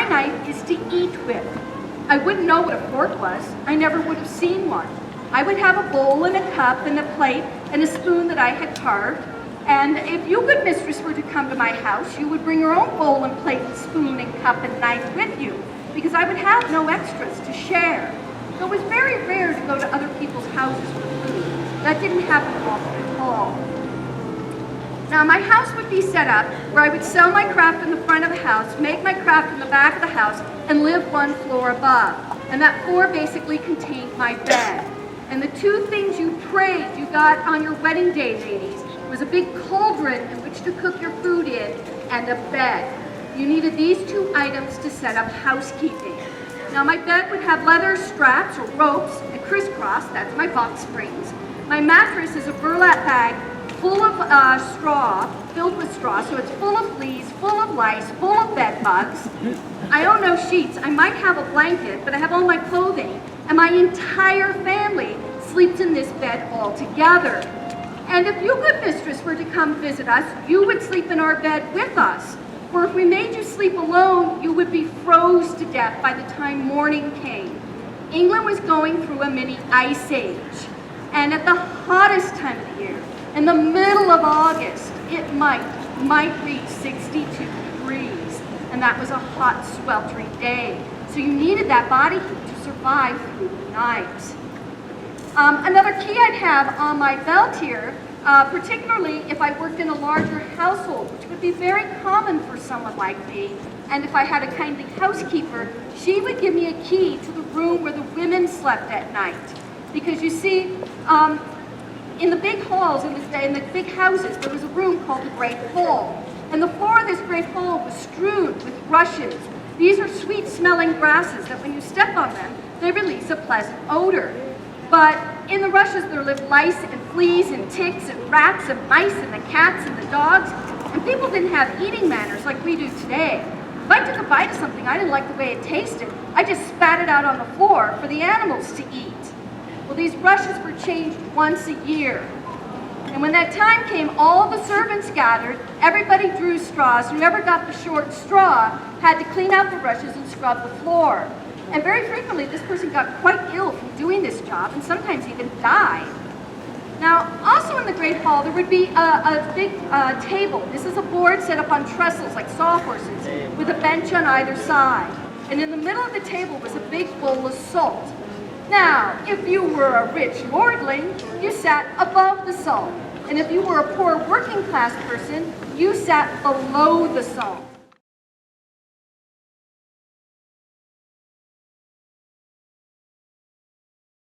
my knife is to eat with. I wouldn't know what a fork was. I never would have seen one. I would have a bowl and a cup and a plate and a spoon that I had carved. And if you, good mistress, were to come to my house, you would bring your own bowl and plate and spoon and cup and knife with you, because I would have no extras to share. So it was very rare to go to other people's houses for food. That didn't happen often at all. Now, my house would be set up where I would sell my craft in the front of the house, make my craft in the back of the house, and live one floor above. And that floor basically contained my bed. And the two things you prayed you got on your wedding day, ladies, was a big cauldron in which to cook your food in and a bed. You needed these two items to set up housekeeping. Now, my bed would have leather straps or ropes and crisscross, that's my box springs. My mattress is a burlap bag full of straw, filled with straw, so it's full of fleas, full of lice, full of bed bugs. I own no sheets. I might have a blanket, but I have all my clothing, and my entire family sleeps in this bed all together. And if you, good mistress, were to come visit us, you would sleep in our bed with us. For if we made you sleep alone, you would be froze to death by the time morning came. England was going through a mini ice age. And at the hottest time of the year, in the middle of August, it might reach 62 degrees. And that was a hot, sweltering day. So you needed that body heat to survive through the night. Another key I'd have on my belt here, particularly if I worked in a larger household, which would be very common for someone like me, and if I had a kindly housekeeper, she would give me a key to the room where the women slept at night. Because you see, in the big halls, in the big houses, there was a room called the Great Hall. And the floor of this great hall was strewn with rushes. These are sweet-smelling grasses that when you step on them, they release a pleasant odor. But in the rushes there lived lice and fleas and ticks and rats and mice and the cats and the dogs. And people didn't have eating manners like we do today. If I took a bite of something I didn't like the way it tasted, I just spat it out on the floor for the animals to eat. Well, these rushes were changed once a year. And when that time came, all the servants gathered, everybody drew straws, whoever got the short straw had to clean out the rushes and scrub the floor. And very frequently, this person got quite ill from doing this job, and sometimes even died. Now, also in the Great Hall, there would be a big table. This is a board set up on trestles, like sawhorses, with a bench on either side. And in the middle of the table was a big bowl of salt. Now, if you were a rich lordling, you sat above the salt. And if you were a poor working class person, you sat below the salt.